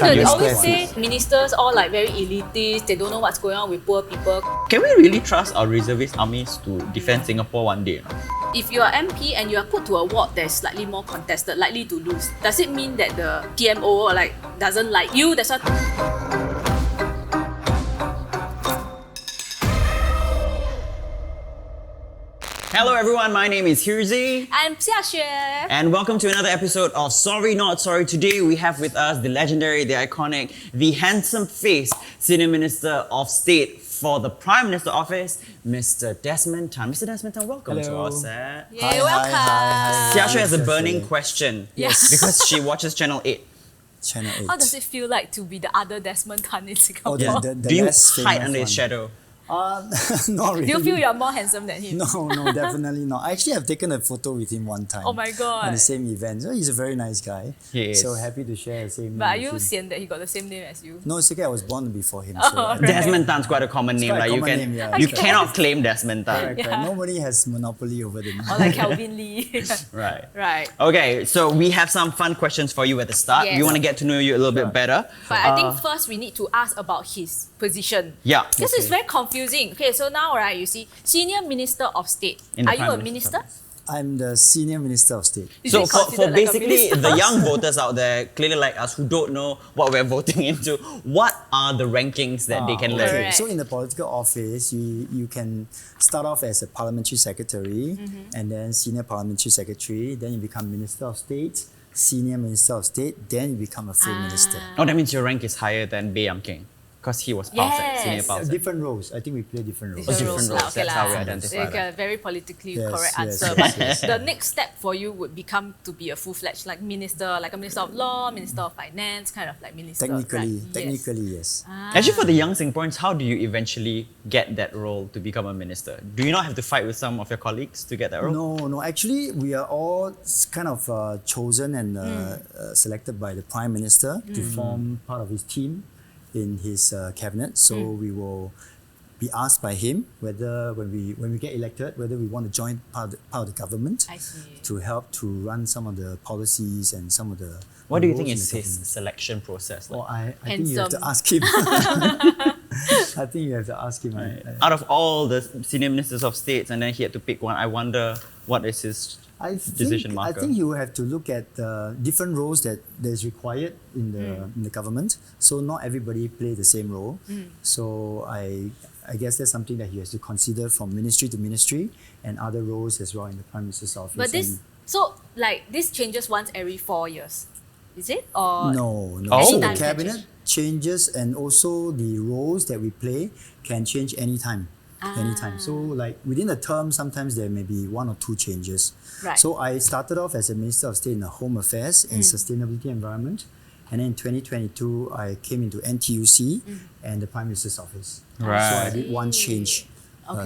They always say ministers all like very elitist, they don't know what's going on with poor people. Can we really trust our reservist armies to defend Singapore one day? If you are MP and you are put to a ward that's slightly more contested, likely to lose, does it mean that the PMO like doesn't like you? That's what. Hello everyone, my name is Hirzi. I'm Xiaxue. And welcome to another episode of Sorry Not Sorry. Today we have with us the legendary, the iconic, the handsome-faced Senior Minister of State for the Prime Minister Office, Mr. Desmond Tan. Mr. Desmond Tan, welcome to our set. Yay, welcome. Xiaxue has a burning question. Yes. Because she watches Channel 8. Channel 8. How does it feel like to be the other Desmond Tan in Singapore? Oh, Do you hide under his shadow? Not really. Do you feel you're more handsome than him? No, definitely not. I actually have taken a photo with him one time. Oh my god. On the same event. So he's a very nice guy. He is. So happy to share the same But are name you with him. sian that he got the same name as you? No, it's okay. I was born before him. Oh, right. Desmond Tan's quite a common name. quite a Like common name, yeah. you Okay. cannot claim Desmond Tan. Correct, correct. Nobody has monopoly over the name. Or like Calvin Lee. Right. Right. Okay, so we have some fun questions for you at the start. Yes. We want to get to know you a little bit better. But I think first we need to ask about his position. Yeah. Because it's very confusing. Okay, so now, right, you see, Senior Minister of State. In the Are you Prime a Minister's minister? I'm the Senior Minister of State. Is So it for considered like a basically minister? the young voters out there, clearly like us, who don't know what we're voting into, what are the rankings that they can learn? Correct. So in the political office, you can start off as a parliamentary secretary and then senior parliamentary secretary, then you become Minister of State, Senior Minister of State, then you become a full minister. Oh, that means your rank is higher than Bae Yam Keng. Because he was Pausec, senior Yes. Pausec. Different roles. I think we play different roles. different roles. lah, That's how we identify Like that. a very politically Yes, correct yes, answer. yes, But yes. the next step for you would become to be a full-fledged like minister, like a Minister of Law, Minister of Finance, kind of like minister. Technically, right? technically, yes. Actually, for the young Singaporeans, how do you eventually get that role to become a minister? Do you not have to fight with some of your colleagues to get that role? No. Actually, we are all kind of chosen and selected by the Prime Minister to form part of his team in his cabinet. So we will be asked by him whether when we get elected, whether we want to join part of the government I see. to help to run some of the policies and some of the. What do you roles think in is the his government. selection process like? Well, I think you have to Handsome. ask him. I think you have to ask him. Out of all the senior ministers of states, and then he had to pick one, I wonder what is his decision marker. I think you have to look at different roles that is required in the government. So not everybody play the same role. So I guess that's something that he has to consider from ministry to ministry and other roles as well in the Prime Minister's office. But this changes once every 4 years, is it? Or No. Oh. So the Anytime can cabinet changes and also the roles that we play can change anytime. Anytime. So like within the term, sometimes there may be one or two changes. Right. So I started off as a Minister of State in the Home Affairs and Sustainability Environment. And then in 2022, I came into NTUC and the Prime Minister's Office. Right. So I did one change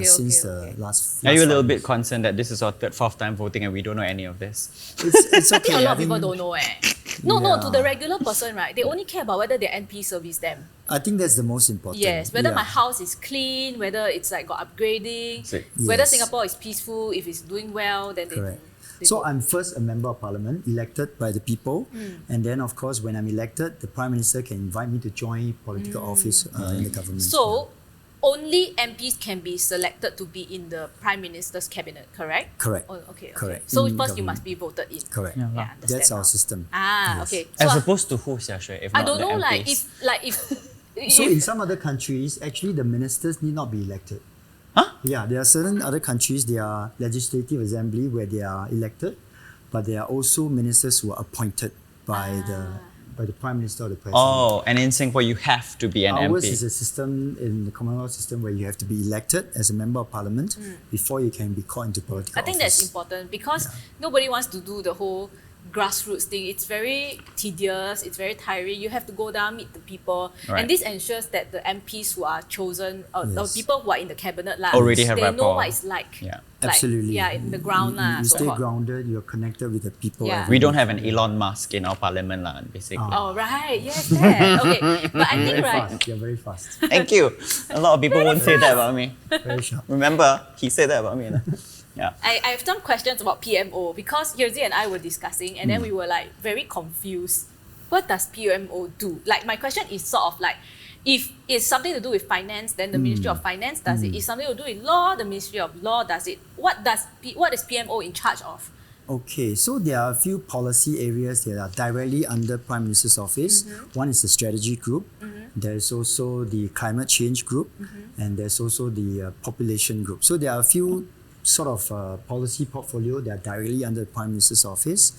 since the last Are you a little 5 bit years. concerned that this is our third, fourth time voting and we don't know any of this? It's I okay. think a lot of think- people don't know No, Yeah. to the regular person, right? They only care about whether their NP service them. I think that's the most important. Yes, whether Yeah. my house is clean, whether it's like got upgrading, Sick. whether Yes. Singapore is peaceful, if it's doing well, then Correct. they So vote. I'm first a member of parliament, elected by the people, and then of course when I'm elected, the Prime Minister can invite me to join political office in the government. So only MPs can be selected to be in the Prime Minister's cabinet, correct? Correct. Oh, okay. Correct. So In first you government. must be voted in. Correct. Yeah, understand That's our now. system. Ah, Yes. okay. As So opposed to who, Xiaxue, if I not don't the know, MPs? So in some other countries, actually the ministers need not be elected. Huh? Yeah, there are certain other countries, they are legislative assembly where they are elected, but there are also ministers who are appointed by the Prime Minister or the President. Oh, and in Singapore you have to be an Ours MP. is a system in the Commonwealth system where you have to be elected as a member of parliament before you can be called into political I think office. that's important because nobody wants to do the whole grassroots thing. It's very tedious, it's very tiring. You have to go down, meet the people. Right. And this ensures that the MPs who are chosen, the Yes. people who are in the cabinet, Already have they know rapport. what it's like. Yeah. Like, Absolutely. yeah, in the ground. You so stay called. grounded, you're connected with the people. Yeah. every We don't day. have an Elon Musk in our parliament, lah, basically. Oh, right. Yes, that. Okay. But I think, Very right, fast. You're very fast. Thank you. A lot of people won't say that about me. Very sharp. Remember, he said that about me. lah. Yeah. I have some questions about PMO because Hirzi and I were discussing and then we were like very confused. what does PMO do? Like, my question is sort of like, if it's something to do with finance, then the Ministry of Finance does it. If something to do with law, the Ministry of Law does it. What is PMO in charge of? Okay, so there are a few policy areas that are directly under Prime Minister's office. One is the strategy group. There's also the climate change group, and there's also the population group. So there are a few sort of policy portfolio that are directly under the Prime Minister's office.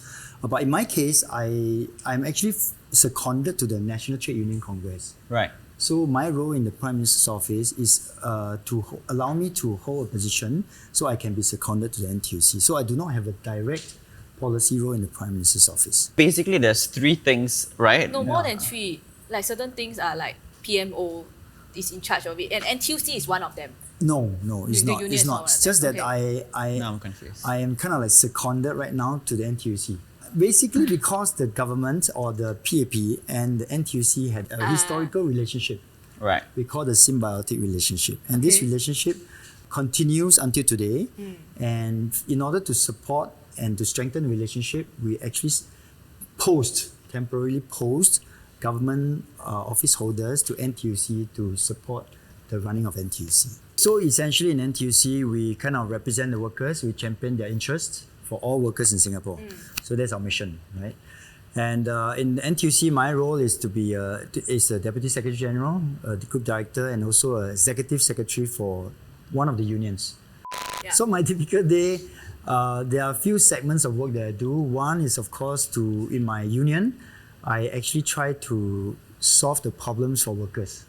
But in my case, I'm actually seconded to the National Trade Union Congress. Right. So my role in the Prime Minister's office is to allow me to hold a position so I can be seconded to the NTUC. So I do not have a direct policy role in the Prime Minister's office. Basically, there's three things, right? No, more than three. Like, certain things are like PMO is in charge of it, and NTUC is one of them. No, it's The not. union It's is not. not It's just that okay. Now I'm confused. I am kind of like seconded right now to the NTUC. Basically, because the government or the PAP and the NTUC had a historical relationship. Right. We call the symbiotic relationship. And this Okay. relationship continues until today. And in order to support and to strengthen the relationship, we actually temporarily post government office holders to NTUC to support the running of NTUC. So essentially in NTUC, we kind of represent the workers, we champion their interests for all workers in Singapore. So that's our mission, right? And in NTUC, my role is to be is the Deputy Secretary General, the Group Director, and also an Executive Secretary for one of the unions. Yeah. So my typical day, there are a few segments of work that I do. One is, of course, in my union, I actually try to solve the problems for workers.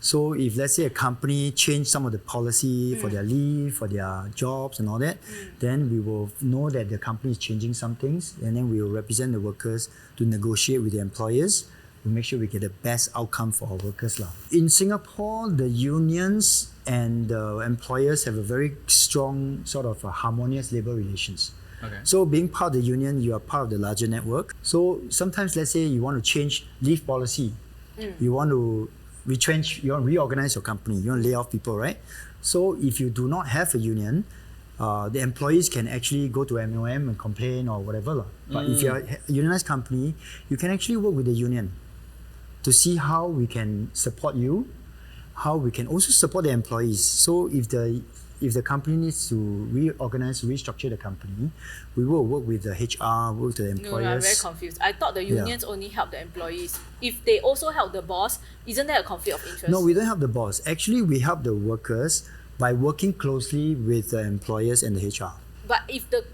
So if, let's say, a company change some of the policy for their leave, for their jobs and all that, then we will know that the company is changing some things, and then we will represent the workers to negotiate with the employers to make sure we get the best outcome for our workers. In Singapore, the unions and the employers have a very strong sort of harmonious labor relations. Okay. So being part of the union, you are part of the larger network. So sometimes, let's say you want to change leave policy, you want to retrench, you want to reorganize your company, you want to lay off people, right? So if you do not have a union, the employees can actually go to MOM and complain or whatever. But if you're a unionized company, you can actually work with the union to see how we can support you, how we can also support the employees. So if the company needs to reorganize, restructure the company, we will work with the HR, work with the employers. No, I'm very confused. I thought the unions only help the employees. If they also help the boss, isn't there a conflict of interest? No, we don't help the boss. Actually, we help the workers by working closely with the employers and the HR. But if the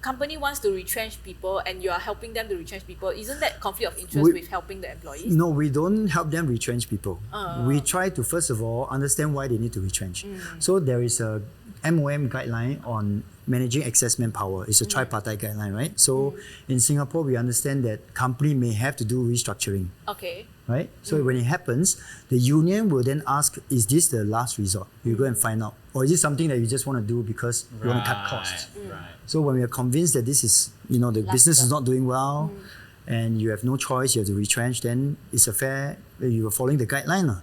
company wants to retrench people and you are helping them to retrench people, isn't that conflict of interest with helping the employees? No, we don't help them retrench people. We try to, first of all, understand why they need to retrench. So there is a MOM guideline on managing excess manpower. It's a tripartite guideline, right? So in Singapore, we understand that company may have to do restructuring. Okay. Right? So when it happens, the union will then ask, is this the last resort? You go and find out. Or is it something that you just want to do because you want to cut costs? Right. So when we are convinced that this is, the business is not doing well and you have no choice, you have to retrench, then it's you are following the guideline.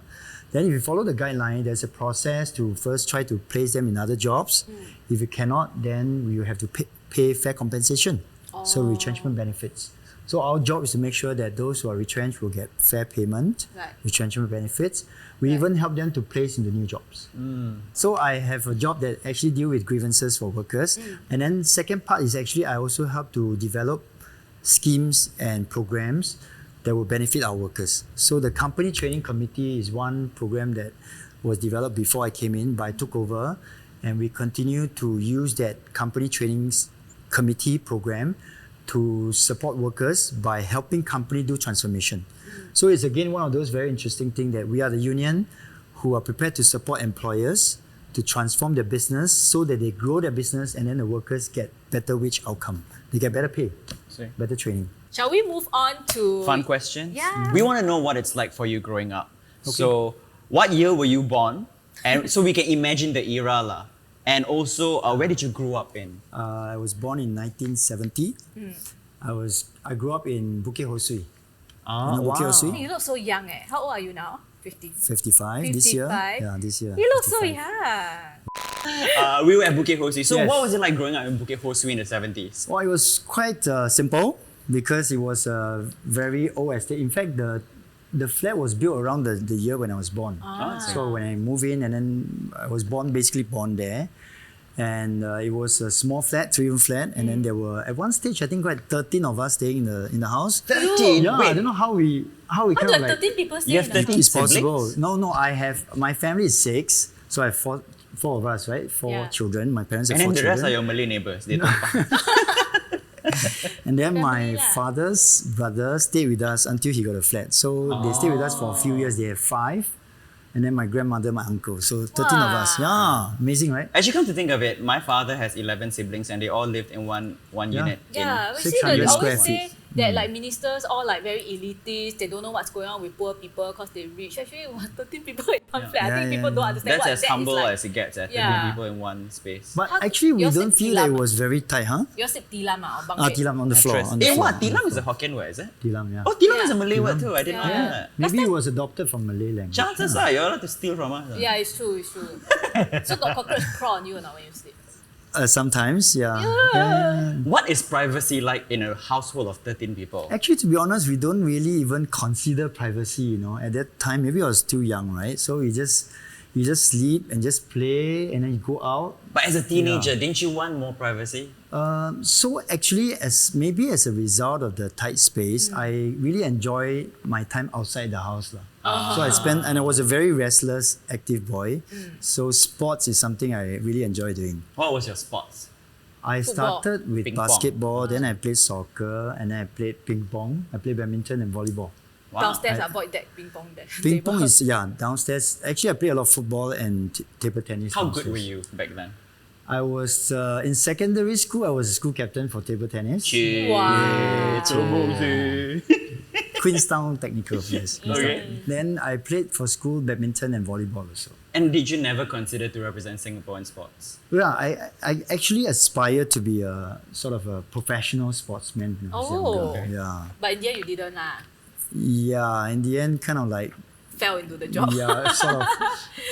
Then if you follow the guideline, there's a process to first try to place them in other jobs. If you cannot, then you have to pay fair compensation. So retrenchment benefits. So our job is to make sure that those who are retrenched will get fair payment, retrenchment benefits. We even help them to place into new jobs. So I have a job that actually deal with grievances for workers. And then second part is actually I also help to develop schemes and programs that will benefit our workers. So the company training committee is one program that was developed before I came in, but I took over, and we continue to use that company training committee program to support workers by helping company do transformation. So it's again one of those very interesting things that we are the union who are prepared to support employers to transform their business so that they grow their business and then the workers get better wage outcome. They get better pay, better training. Shall we move on to... Fun question. Yeah. We want to know what it's like for you growing up. Okay. So what year were you born? And so we can imagine the era lah. And also, where did you grow up in? I was born in 1970. I grew up in Bukit Ho Swee. Bukit Ho Swee? Hey, you look so young eh. How old are you now? 50? 55 this year. 55? Yeah, this year. You look so 55. young. We were at Bukit Ho Swee. So Yes. what was it like growing up in Bukit Ho Swee in the 70s? Well, it was quite simple. because it was a very old estate. In fact, the flat was built around the year when I was born. So when I moved in, and then I was basically born there. And it was a small flat, 3-room flat, and then there were at one stage I think quite 13 of us staying in the house. 13? Yeah, Wait. I don't know how we How kind do of like 13 people stay You have in the 13 house? it's possible. siblings? No, I have my family is 6, so I have four of us, right? Four Yeah. children. My parents have And then 4 the rest are children. your Malay neighbours. They don't And then Family my lah. father's brother stayed with us until he got a flat. So they stayed with us for a few years. They have 5. And then my grandmother, my uncle. So 13 of us. Yeah, amazing, right? Actually, come to think of it, my father has 11 siblings and they all lived in one Yeah. unit. Yeah, we see 600 that they square always say feet. that like ministers all like very elitist. They don't know what's going on with poor people because they rich. Actually, 13 people in one flat. I Yeah, think yeah, people don't yeah. understand That's what as that humble is like. as it gets, 13 Yeah. people in one space. But How- actually, we yours don't is feel that it tilam was very tight, huh? Yours is tilam or bunk bed? Tilam on the floor. Mattress. On the Eh, floor, what? on the Tilam is a floor. Hokkien word, is it? Tilam, yeah. Oh, tilam is a Yeah. Malay word too. I didn't know Yeah. that. Maybe it was adopted from Malay language. Chances are you're allowed to steal from us. Yeah, it's true, it's true. So got cockroach crawl on you or not when you sleep? Sometimes, yeah. What is privacy like in a household of 13 people? Actually, to be honest, we don't really even consider privacy, you know. At that time, maybe I was too young, right? So you just sleep and just play and then you go out. But as a teenager, didn't you want more privacy? So actually, as a result of the tight space, I really enjoy my time outside the house. So and I was a very restless, active boy. So sports is something I really enjoy doing. What was your sports? I Football. started with Ping pong. basketball, then I played soccer, and then I played ping pong. I played badminton and volleyball. Wow. Downstairs, avoid that ping pong there. Ping pong table. is downstairs. Actually, I played a lot of football and table tennis. How good downstairs. were you back then? I was in secondary school. I was a school captain for table tennis. Wow. Queenstown Technical, yes. Queenstown. Okay. Then I played for school badminton and volleyball also. And did you never consider to represent Singapore in sports? Yeah, I actually aspired to be a sort of a professional sportsman when I was Oh. younger. Yeah. But in the end, you didn't lah. Yeah, in the end, kind of like, Fell into the job. yeah, sort of.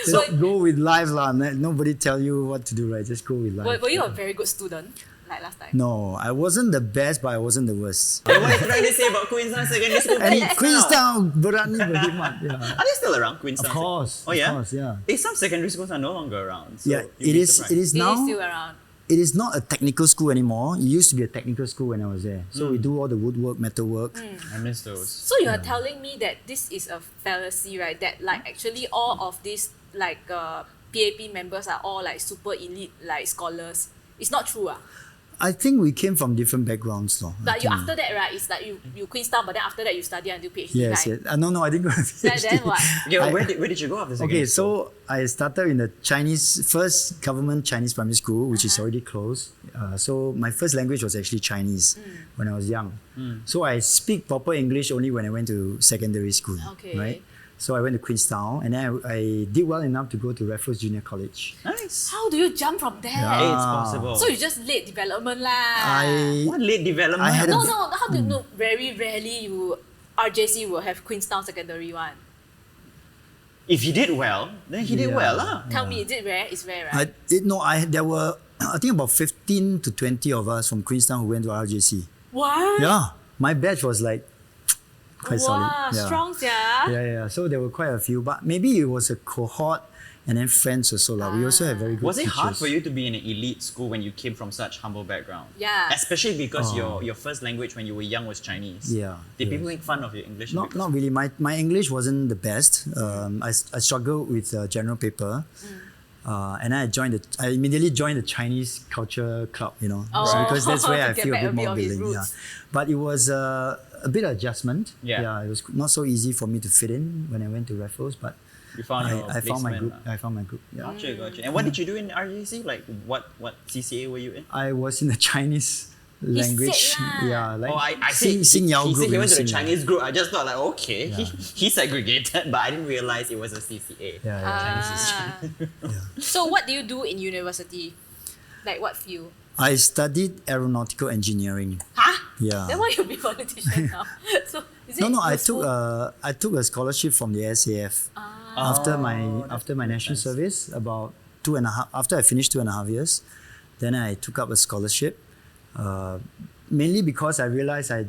So- Just go with life lah. Nobody tell you what to do, right? Just go with life. Were you a very good student like last time? No, I wasn't the best, but I wasn't the worst. What are you trying to say about Queenstown Secondary School? And kids now? Queenstown, berani berkhidmat. Yeah. Are they still around, Queenstown? Of course. Oh yeah? Of course, yeah. Some secondary schools are no longer around. So Yeah, you'd it be is. surprised. It is It now. is still around. It is not a technical school anymore. It used to be a technical school when I was there. So we do all the woodwork, metalwork. I miss those. So you are telling me that this is a fallacy, right? That like actually all of these like PAP members are all like super elite like scholars. It's not true, ah. I think we came from different backgrounds, though. But you after that, right? It's like you Queenstown, but then after that you study until PhD, Yes, right? yes. No, I didn't go to PhD. Then what? Okay, well, where did you go after secondary Okay, school? so I started in the first government Chinese primary school, which is already closed. So my first language was actually Chinese when I was young. So I speak proper English only when I went to secondary school. Okay. Right? So I went to Queenstown and then I did well enough to go to Raffles Junior College. Nice. How do you jump from there? Hey, it's possible. So you just late development lah. What late development? I had a- No. How do you know? Very rarely you RJC will have Queenstown Secondary one. If he did well, then he did Yeah. well lah. Tell me, is it rare? It's rare, right? There were I think about 15 to 20 of us from Queenstown who went to RJC. What? Yeah, my batch was like quite solid. Wow, Yeah. strong sia. Yeah. So there were quite a few, but maybe it was a cohort and then friends also. We also have very good Was it hard teachers. for you to be in an elite school when you came from such humble background? Yeah. Especially because your first language when you were young was Chinese. Yeah, Did yes. people make fun of your English? Not really. My English wasn't the best. I struggled with general paper. And I immediately joined the Chinese culture club, so Oh. because that's where To I get feel a back bit a bit more of his willing. Yeah. roots. But it was a bit of adjustment. Yeah. It was not so easy for me to fit in when I went to Raffles, but You found your I found my placement group. lah. I found my group. Yeah. Gotcha. And what did you do in RGC? Like what CCA were you in? I was in the Chinese language. said lah. Yeah, like I see. Sing Yao he group. said he went to the Sing Yao. Chinese group. I just thought like, okay, he segregated, but I didn't realize it was a CCA. Yeah. Ah. So what do you do in university? Like what field? I studied aeronautical engineering. Huh? Yeah. Then why you be politician now? So is it No, useful? I took a scholarship from the SAF after my national service about 2.5. After I finished 2.5 years, then I took up a scholarship mainly because I realized I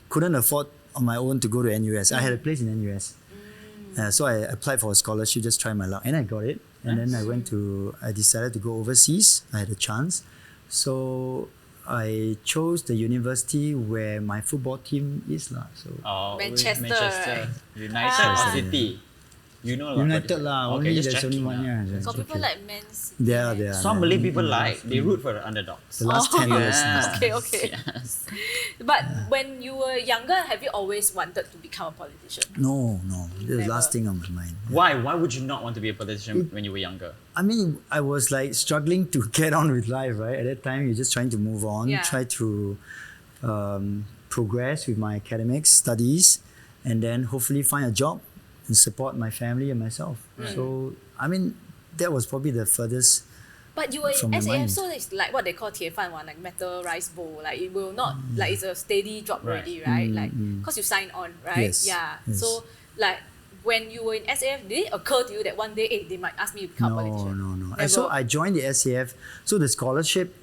couldn't afford on my own to go to NUS. I had a place in NUS. So I applied for a scholarship, just try my luck, and I got it. And then I decided to go overseas. I had a chance. So I chose the university where my football team is. So Manchester, Manchester. right? United or City? You know a lot about United it. lah, Okay, only just there's only checking one lah. year. So people like Man City. They are. Some Malay people they root for the underdogs. The last 10 years. Yes. Okay. Yes. But when you were younger, have you always wanted to become a politician? No. This is the Never. last thing on my mind. Why? Why would you not want to be a politician when you were younger? I mean, I was like struggling to get on with life, right? At that time, you're just trying to move on, Yeah. try to progress with my academic studies, and then hopefully find a job and support my family and myself. So, I mean, that was probably the furthest. But you were From in my SAF, mind. so it's like what they call 铁饭碗, like metal rice bowl. Like it will not, like it's a steady job Right. already, right? Like, because you sign on, right? Yes, Yeah. yes. So, like, when you were in SAF, did it occur to you that one day, they might ask me to become a politician? No. Never. So I joined the SAF. So the scholarship,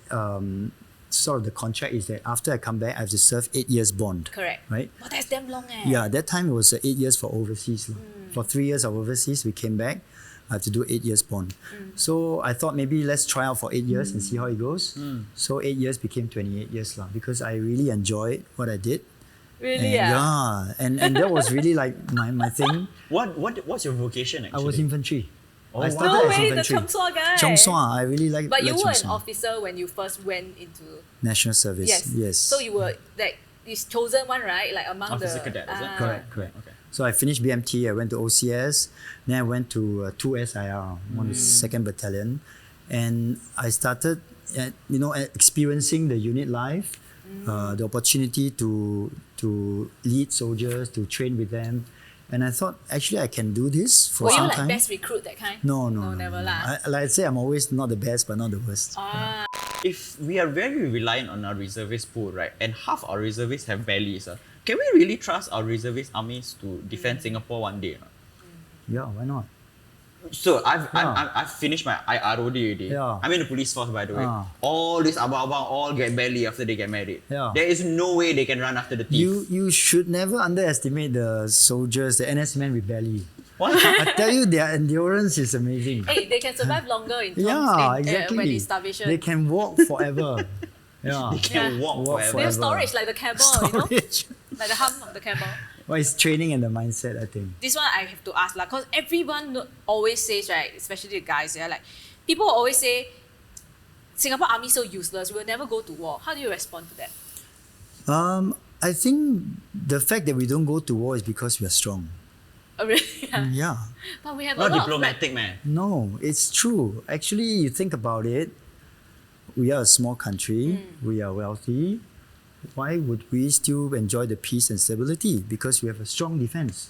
sort of the contract is that after I come back, I have to serve 8 years bond. Correct. Right? Oh, that's damn long, eh? Yeah, that time it was 8 years for overseas. For 3 years of overseas, we came back. I have to do 8 years bond. So I thought maybe let's try out for 8 years and see how it goes. So 8 years became 28 years because I really enjoyed what I did. Really, And, yeah. and that was really like my thing. What's your vocation I actually? was infantry. Oh, I wow. started No as way, the infantry. Chong Sua guy. Chong Sua, I really like. But you like were Chong an Sua. officer when you first went into... National service. Yes. So you were, like, this chosen one, right? Like among Officer the... cadet, is it? Correct. Okay. So I finished BMT, I went to OCS, then I went to 2SIR, one of the 2nd Battalion, and I started, experiencing the unit life, the opportunity to lead soldiers, to train with them, and I thought actually I can do this for Were you some like time. best recruit, that kind? No, never lah. Like I say, I'm always not the best, but not the worst. If we are very reliant on our reservist pool, right, and half our reservists have bellies, can we really trust our reservist armies to defend Singapore one day? Yeah, why not? So I've finished my IROD already. Yeah. I'm in the police force, by the way. Ah. All these abang-abang all get belly after they get married. Yeah. There is no way they can run after the thief. You should never underestimate the soldiers, the NS men with belly. What? I tell you, their endurance is amazing. Hey, they can survive longer in terms Yeah, when exactly. it's starvation. They can walk forever. Yeah. They can walk Walk forever. They have forever. storage like the camel, you know? Storage. Like the hum of the camel. Well, it's training and the mindset, I think. This one I have to ask, because everyone always says, right, especially the guys, like, people always say, Singapore army so useless, we will never go to war. How do you respond to that? I think the fact that we don't go to war is because we are strong. Oh, really? Yeah. But we have Not a lot diplomatic, man. No, it's true. Actually, you think about it, we are a small country, we are wealthy. Why would we still enjoy the peace and stability? Because we have a strong defense.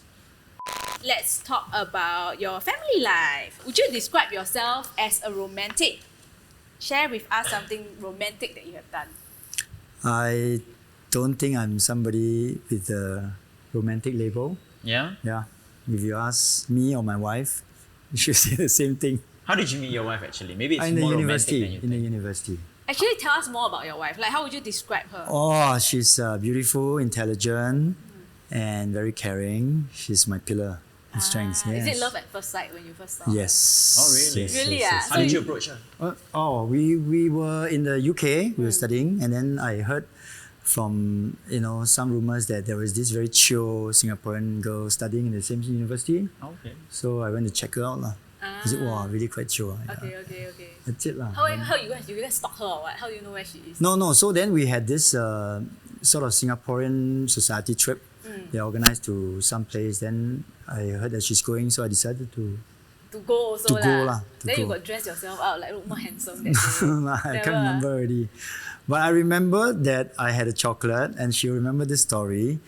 Let's talk about your family life. Would you describe yourself as a romantic? Share with us something romantic that you have done. I don't think I'm somebody with a romantic label. Yeah? Yeah. If you ask me or my wife, you should say the same thing. How did you meet your wife actually? Maybe it's In the more romantic than university. you In the think. university. Actually, tell us more about your wife. Like, how would you describe her? Oh, she's beautiful, intelligent, and very caring. She's my pillar of strength. Yes. Is it love at first sight when you first saw her? Yes. Oh, really? Yes, Really, yes, ah? yes. How did you approach her? We were in the UK. We were studying, and then I heard from some rumors that there was this very chill Singaporean girl studying in the same university. Okay. So I went to check her out lah. I said, wow, really quite chill. Yeah. Okay. That's it lah. How you guys stalk her or what? How do you know where she is? No. So then we had this sort of Singaporean society trip. They organized to some place. Then I heard that she's going, so I decided to. To go also To go lah, to Then you go. got dress yourself out, like look more handsome that day. I can't remember already. But I remember that I had a chocolate and she remembered this story.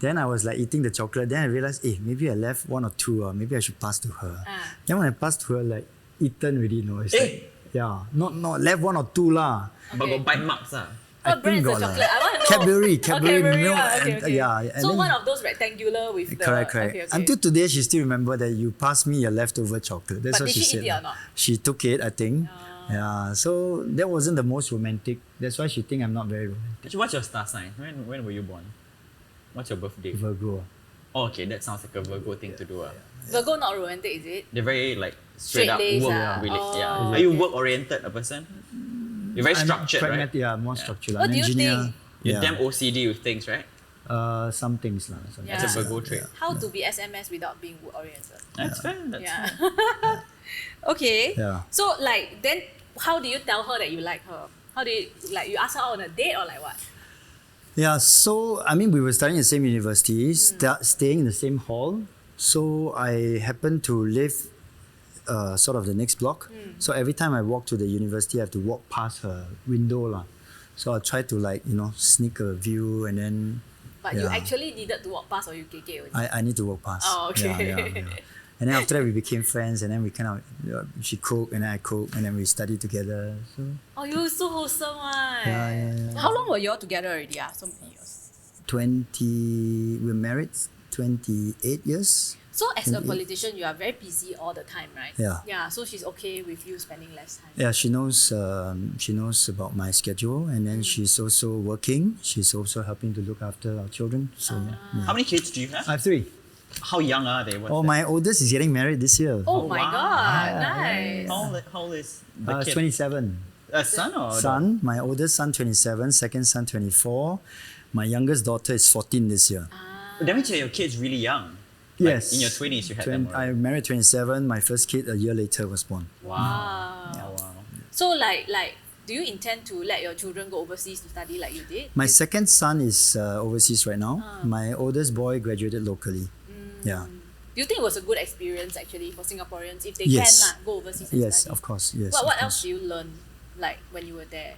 Then I was like eating the chocolate. Then I realized, maybe I left one or two. Maybe I should pass to her. Then when I passed to her, like eaten already, it's like, yeah, not left one or two lah. But got bite marks. What brand is the got lah. chocolate? I want to know. Cadbury milk. Okay. Yeah. And So then- one of those rectangular with the... Correct. Okay. Until today, she still remember that you passed me a leftover chocolate. That's But what did she she said. eat it or not? She took it, I think. Yeah, so that wasn't the most romantic. That's why she think I'm not very romantic. Actually, what's your star sign? When were you born? What's your birthday? Virgo. Oh, okay, that sounds like a Virgo thing to do. Virgo not romantic, is it? They're very like straight up Straight-laced, work ah. related. Yeah. Oh, Are you okay. work oriented a person? You're very I'm structured, right? pragmatic, yeah, more structured. What I'm do you engineer. think? You're damn OCD with things, right? Some things lah. Yeah. That's a Virgo trait. How to be SMS without being work oriented? That's fair. That's Yeah. fair. Okay. Yeah. So like then how do you tell her that you like her? How do you like you ask her out on a date or like what? Yeah, so I mean, we were studying in the same university, staying in the same hall. So I happened to live sort of the next block. So every time I walk to the university, I have to walk past her window lah. So I try to like sneak a view, and then But you actually needed to walk past or you KK only? I need to walk past. Oh, okay. Yeah. And then after that, we became friends, and then we kind of she cooked and then I cooked, and then we studied together. So Oh, you're so wholesome one. Yeah. How long were you all together already? So many years. we're married 28 years. So as a 28. politician, you are very busy all the time, right? Yeah. Yeah. So she's okay with you spending less time. Yeah, she knows about my schedule, and then she's also working. She's also helping to look after our children. So yeah. How many kids do you have? I have 3. How young are they? What's Oh, that? my oldest is getting married this year. Oh my wow. god, nice. How old is the It's kid? 27. A son or Son, my oldest son 27, second son 24. My youngest daughter is 14 this year. That means your kid's really young. Like, Yes. in your 20s you had them I already. married 27. My first kid a year later was born. Wow. Oh, wow. So like do you intend to let your children go overseas to study like you did? My second son is overseas right now. My oldest boy graduated locally. Yeah. Do you think it was a good experience actually for Singaporeans if they Yes. can go overseas and Yes, study? of course. Yes. What of else course. do you learn like when you were there?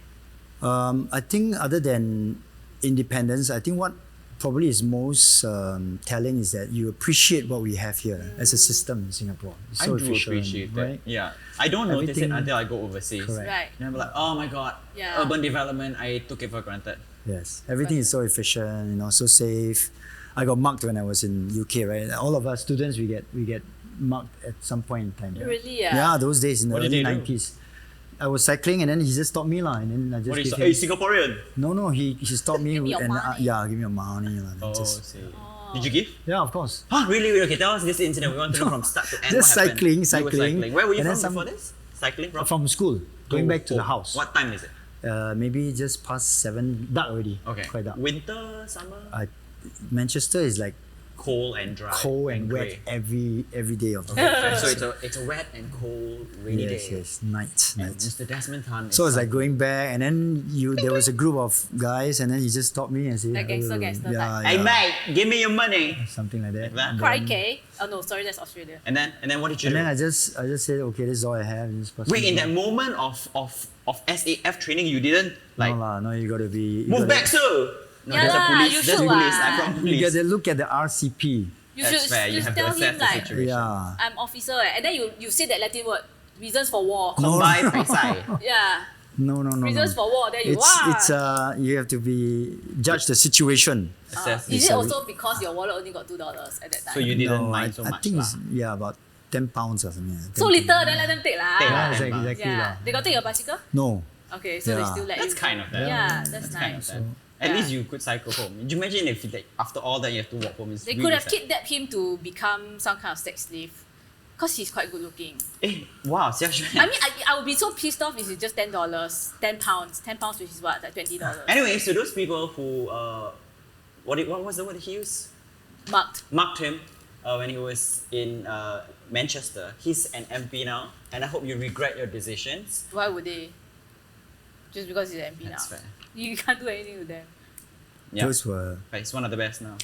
I think other than independence, I think what probably is most telling is that you appreciate what we have here as a system in Singapore. It's I so do efficient, appreciate that. right? Yeah. I don't notice it Everything- until I go overseas. Correct. Right. And I'm like, oh my god, Yeah. urban development, I took it for granted. Yes, everything is so efficient, so safe. I got mugged when I was in UK, right? All of us students, we get mugged at some point in time. Really? Yeah, those days in the What did early they do? 90s. I was cycling and then he just stopped me lah, and then I just What is gave Hey, him. Singaporean? No, he stopped me Give me your and money. give me your money lah. Oh, Just, see. Did you give? yeah, of course. Huh, really? Okay, tell us this incident. We want to know from start to end. Just what happened. cycling. You were cycling. Where were you And from then some- before this? Cycling from? From school, going back to the Oh, house. What time is it? Maybe just past 7, dark already. Okay. Quite dark. Winter, summer? Manchester is like Cold and dry. cold and grey. wet every day of the Okay, week. so it's a wet and cold rainy Yes, day. yes, night. And Mr. Desmond Tan. So it's like going back, and then there was a group of guys, and then he just stopped me and said, Like gangster, "Hello." gangster yeah, type. Hey yeah, mate, give me your money. something like that. Like that? And Crikey. Oh no, sorry, that's Australia. And then what did you And do? then I just said, okay, this is all I have. And just passed Wait, me in by. that moment of SAF training, you didn't like No, you gotta be. move back, sir. No, Yeah there's a lah, police. you There's should police. lah. I'm from You police. gotta look at the RCP. You That's should fair. You just have to tell assess him the like situation. Yeah. I'm officer and then you say that Latin word reasons for war. Combine peisai. Yeah. No. Reasons for war, then you It's you have to be judge the situation. Assess. Is it so- also because your wallet only got $2 at that time? So you didn't No, mind so I much think lah. it's about 10 pounds or something. so little, then let them take lah. Take Yeah, lah. exactly Yeah. lah. They got take your bicycle? No. Okay, so they Yeah. still let That's you. kind of that. Yeah, that's kind of nice. that. At Yeah. least you could cycle home. Do you imagine if like, after all that you have to walk home? It's They really could have sad. kidnapped him to become some kind of sex slave. Because he's quite good looking. Wow, Xia Xuan. I mean, I would be so pissed off if it's just $10, £10, £10 which is what, like $20. Anyway, so those people who what was the word he used? Marked. Marked him when he was in Manchester. He's an MP now, and I hope you regret your decisions. Why would they? Just because he's an MP That's now. fair. You can't do anything with them. Yeah, Those were but he's one of the best now.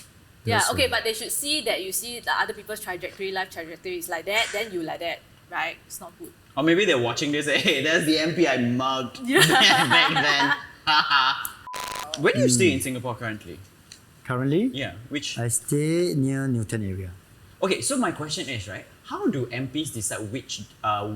Yeah, Those okay, were- but they should see that you see the other people's life trajectory is like that, then you like that, right? It's not good. Or maybe they're watching this. Hey, there's the MP I mugged Yeah. back then. Where do you stay in Singapore currently? currently. Yeah, which? I stay near Newton area. Okay, so my question is, right, how do MPs decide which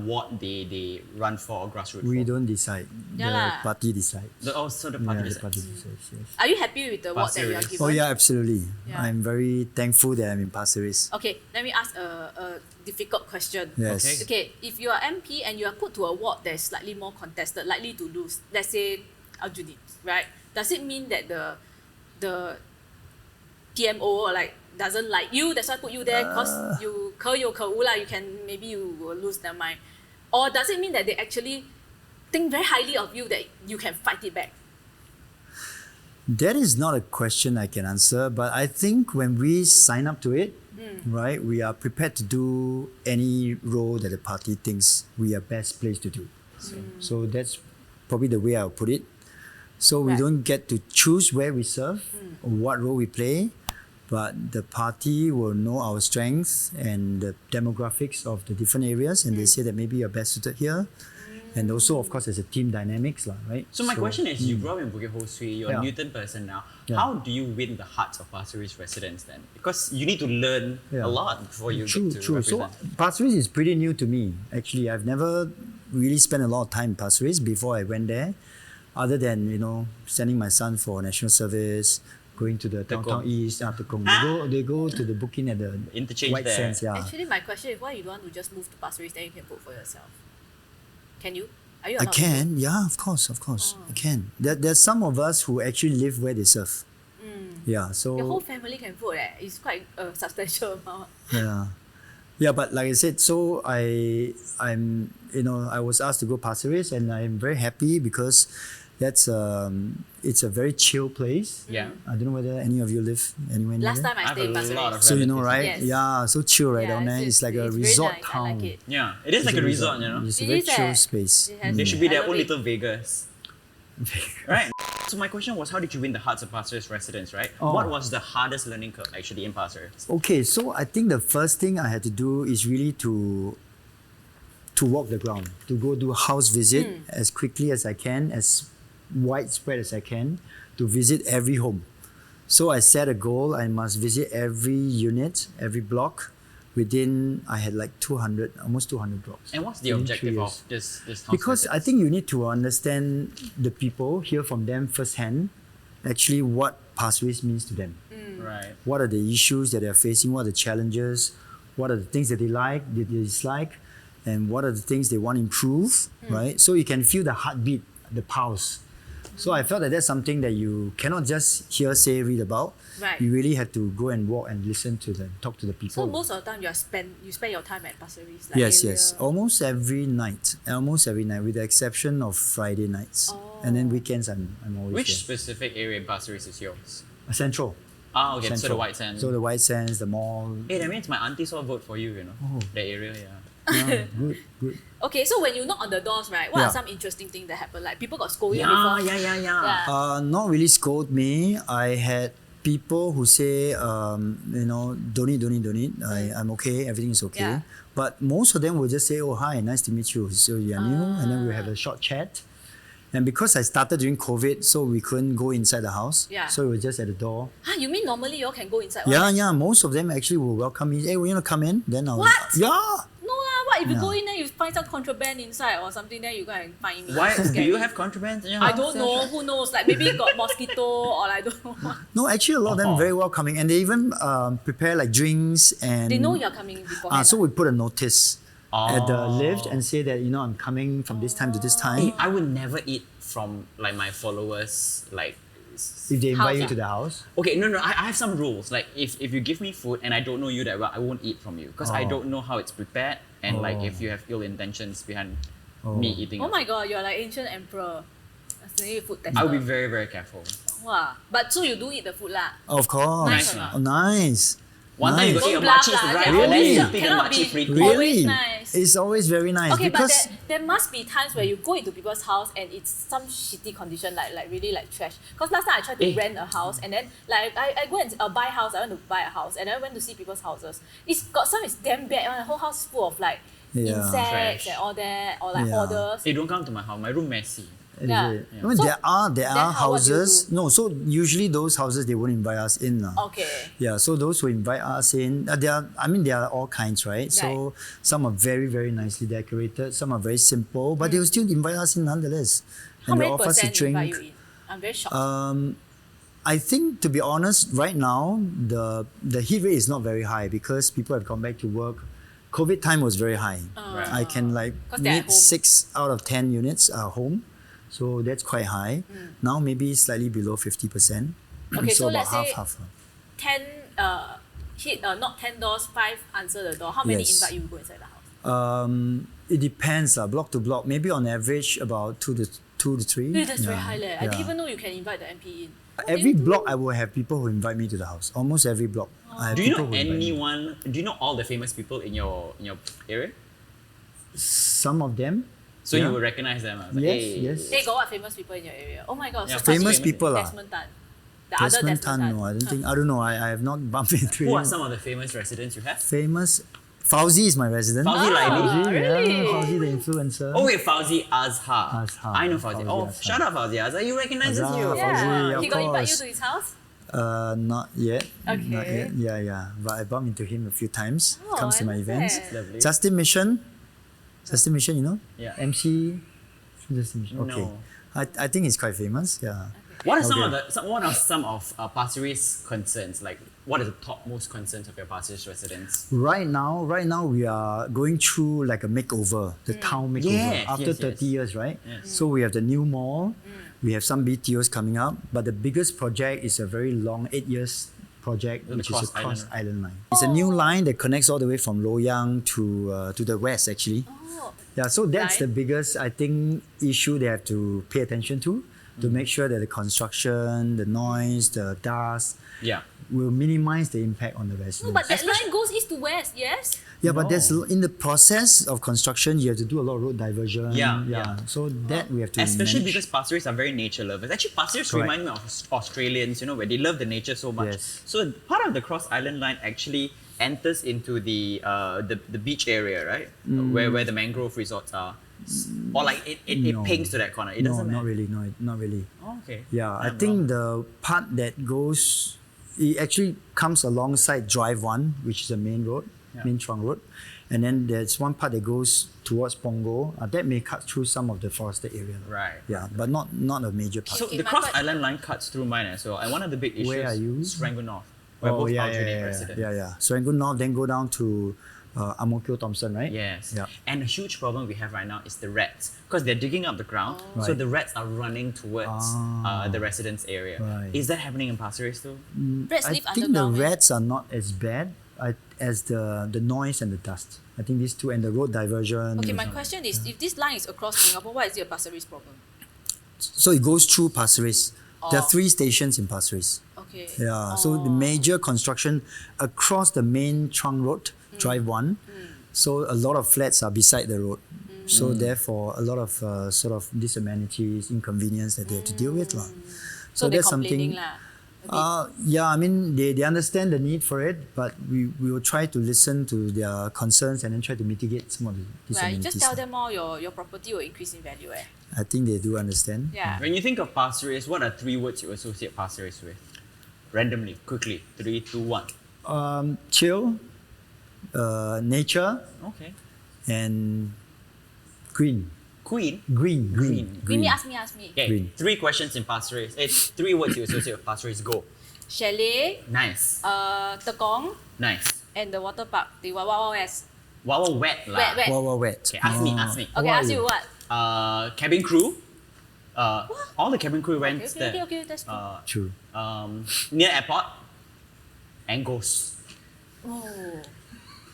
ward they run for or grassroots We for? don't decide. Yeah The lah. party decides. So the party The decides. party decides, yes. Are you happy with the ward that Pasir you are Ris. given? Oh yeah, absolutely. Yeah. I'm very thankful that I'm in Pasir Ris. Okay, let me ask a difficult question. Yes. Okay. Okay, if you are MP and you are put to a ward that is slightly more contested, likely to lose, let's say Aljunied, right? Does it mean that the PMO like doesn't like you, that's why put you there because you 可有可无 lah, you can maybe you will lose their mind? Or does it mean that they actually think very highly of you that you can fight it back? That is not a question I can answer, but I think when we sign up to it, right, we are prepared to do any role that the party thinks we are best placed to do. So that's probably the way I'll put it. So we Right. don't get to choose where we serve or what role we play, but the party will know our strengths and the demographics of the different areas, and they say that maybe you're best suited here. And also, of course, there's a team dynamics, lah, right? So my question is, you grew up in Bukit Ho Swee, you're a Yeah. Newton person now. Yeah. How do you win the hearts of Pasir Ris residents then? Because you need to learn Yeah. a lot before you True, get to true. So represent. Pasir Ris is pretty new to me. Actually, I've never really spent a lot of time in Pasir Ris before I went there, other than sending my son for national service, going to the downtown Tekong. east, Tekong. They go to the booking at the Interchange White there. Sands. Yeah, Actually, my question is why you don't want to just move to Pasir Ris, then you can vote for yourself? Can you? Are you I allowed to vote? can. Yeah, of course, I can. There's some of us who actually live where they serve. Yeah, so Your whole family can vote. It's quite a substantial amount. Yeah, but like I said, so I was asked to go Pasir Ris, and I'm very happy because it's a very chill place. Yeah. I don't know whether any of you live anywhere near Last there. time I I have stayed in a Pasir lot Ris. of So you know, relatives. right? Yes. Yeah, so chill right down there. It's like a very resort nice. town. I like it. Yeah, it is like a resort, you know. It's a It very is, chill eh? space. It has- They should be I their love own it. little Vegas. Right? So my question was, how did you win the hearts of Pasir Ris residents, right? Oh. What was the hardest learning curve actually in Pasir Ris? Okay, so I think the first thing I had to do is really to walk the ground, to go do house visit as quickly as I can, as widespread as I can, to visit every home. So I set a goal, I must visit every unit, every block within, I had like 200, almost 200 blocks. And what's the within objective 3 of years. this house Because I visits? think you need to understand the people, hear from them firsthand, actually what Pasir Ris means to them. Right. What are the issues that they're facing? What are the challenges? What are the things that they like, that they dislike? And what are the things they want to improve, right? So you can feel the heartbeat, the pulse. So I felt that that's something that you cannot just hear, say, read about. Right. You really have to go and walk and listen to them, talk to the people. So most of the time you spend your time at Pasir Ris. Yes. Almost every night, with the exception of Friday nights. And then weekends, I'm always Which there. specific area in Pasir Ris is yours? Central. Ah, okay, so the Central. White Sands. So the White Sands, the mall. Hey, that means my aunties all vote for you, Oh. That area, yeah. Yeah, good. Okay, so when you knock on the doors, right, what Yeah. are some interesting things that happen? Like people got scolded Yeah, before. yeah. Not really scold me. I had people who say, don't need. I'm okay, everything is okay. Yeah. But most of them will just say, oh, hi, nice to meet you. So you're new, and then we'll have a short chat. And because I started during COVID, so we couldn't go inside the house. Yeah. So we were just at the door. Huh, you mean normally you all can go inside? Yeah, most of them actually will welcome me. Hey, you want to come in? Then I'll. What? Yeah. No lah, what if you Yeah. go in there, you find some contraband inside or something, then you go and find me. Why? Do Scary. you have contraband in your I house? don't know, who knows? Like maybe got mosquito or I don't know what. No, actually, a lot of them Oh. very welcoming. And they even prepare like drinks and. They know you're coming beforehand. So we put a notice at the Oh. lift and say that, I'm coming from this time to this time. I would never eat from like my followers, like. If they invite House, you ah. to the house. Okay, no, I have some rules. Like if you give me food and I don't know you that well, I won't eat from you because I Oh. don't know how it's prepared and like Oh. if you have ill intentions behind Oh. me eating. Oh it. my god, you're like ancient emperor. That's food tester. I'll be very, very careful. Wow. But so you do eat the food lah. Of course. Nice or not? Oh, nice. One time you Nice. go eat a Don't bluff makcik lah. right, Can and then always- you pick a cannot makcik be- free. Always Really? nice. It's always very nice Okay, but because there must be times where you go into people's house and it's some shitty condition, like really like trash. Because last time I tried to Eh. rent a house and then like I go and buy a house, I went to buy a house and then I went to see people's houses. It's got some is damn bad, the whole house is full of like Yeah. insects Trash. and all that, or like Yeah. hoarders. Hey, don't come to my house. My room messy. Is Yeah. it? I mean, So there are then how- what do you houses. do? No, so usually those houses they won't invite us in. Okay. Yeah, so those who invite us in, there are all kinds, right? So some are very, very nicely decorated, some are very simple, but they will still invite us in nonetheless. How And they many offer us a percent invite drink. you in? I'm very shocked. I think, to be honest, right now the hit rate is not very high because people have gone back to work. COVID time was very high. Right. I can 'Cause they're at meet home. 6 out of 10 units are home, so that's quite high. Now maybe slightly below 50%. Okay, so about let's say half. 10 hit knock 10 doors, 5 answer the door. How many Yes. invite you to go inside the house? It depends, block to block. Maybe on average about 2 to 3. Hey, that's very Yeah, high leh. I didn't yeah. even know you can invite the MP in. What do Every you do? block I will have people who invite me to the house. Almost every block. I have Do you people know who invite me. anyone? Do you know all the famous people in your area? Some of them. So Yeah. you will recognize them. I was like, Yes, hey. yes. Hey, got what famous people in your area? Oh my god, Yeah, so Famous Pasir- people lah. Desmond Tan. The other Desmond Desmond Tan, no, I don't think. I don't know. I have not bumped into Who him. are some of the famous residents you have? Famous. Fauzi is my resident. Fauzi Laili? Ah, really? Yeah, Fauzi the influencer. Oh wait, Fauzi Azhar. Azhar. I know Fauzi. Fauzi Oh, Azhar. shout out Fauzi Azhar. He recognizes Azhar, you. Yeah. Fauzi, He of got invite you course. to his house? Not yet. Not Okay. yet. Yeah. But I bumped into him a few times. Oh, Comes to I my love events. that. Lovely. Justin Mission. Justin Mission, you know? Yeah. MC. Justin Mission. Okay. No. I think he's quite famous. Yeah. What are some Okay. of what are some of Pasir Ris concerns? Like, what are the top most concerns of your Pasir Ris residents? Right now we are going through like a makeover, the town makeover Yes, after yes, 30 yes. years, right? Yes. So we have the new mall, we have some BTOs coming up, but the biggest project is a very long 8 years project, The which is a Cross cross Island. island line. It's a new line that connects all the way from Loyang to the west actually. Oh. Yeah, so that's the Line. biggest, I think, issue they have to pay attention to make sure that the construction, the noise, the dust Yeah. will minimize the impact on the residents. No, but that line goes east to west, yes? Yeah, but there's No. in the process of construction, you have to do a lot of road diversion. Yeah. So that we have to Especially manage. because Pasir Ris are very nature lovers. Actually, Pasir Ris Correct. remind me of Australians, where they love the nature so much. Yes. So part of the Cross Island line actually enters into the beach area, right? Where the mangrove resorts are. Or like it No. pings to that corner. It no, doesn't not matter. really. No, not really. Oh, okay. Yeah, I I'm think wrong. the part that goes, it actually comes alongside Drive 1, which is the main road, Yeah. main trunk road. And then there's one part that goes towards Punggol. That may cut through some of the forested area. Right. Yeah, but not a major part. So Okay, the my Cross que- Island line cuts through mine as well. And one of the big issues Where are you? is Serangoon North, where both yeah, are yeah. residents. Serangoon North, then go down to Ang Mo Kio Thompson, right? Yes. Yeah. And a huge problem we have right now is the rats because they're digging up the ground. So Right. the rats are running towards Ah. the residence area. Right. Is that happening in Pasir Ris too? Rats I live think the underground. rats are not as bad as the noise and the dust. I think these two and the road diversion. Okay, my question is, if this line is across Singapore, why is it a Pasir Ris problem? So it goes through Pasir Ris. There are Oh. 3 stations in Pasir Ris. Okay. Yeah, so the major construction across the main trunk road, Drive 1. So a lot of flats are beside the road. So therefore, a lot of sort of disamenities, inconvenience that they have to deal with. Lah. So they're that's complaining something. lah. Yeah, I mean, they understand the need for it, but we will try to listen to their concerns and then try to mitigate some of the Right, you disamenities. just tell them all your property will increase in value. I think they do understand. Yeah. When you think of Pasir Ris, what are 3 words you associate Pasir Ris with? Randomly, quickly. 3, 2, 1. Chill, nature, Okay. and green. Queen. Green. Give me, ask me. Okay. Green. 3 questions in Pasir Ris. It's 3 words you associate with Pasir Ris. Go. Chalet, Nice. Tekong, Nice. and the water park, the Wawa West. Wow, wet lah. Wet. Wow, wow, wet. Okay, ask me. Okay, How are ask you what? Cabin crew. All the cabin crew went there. Okay, that's cool. True. Near airport. And ghosts. Oh,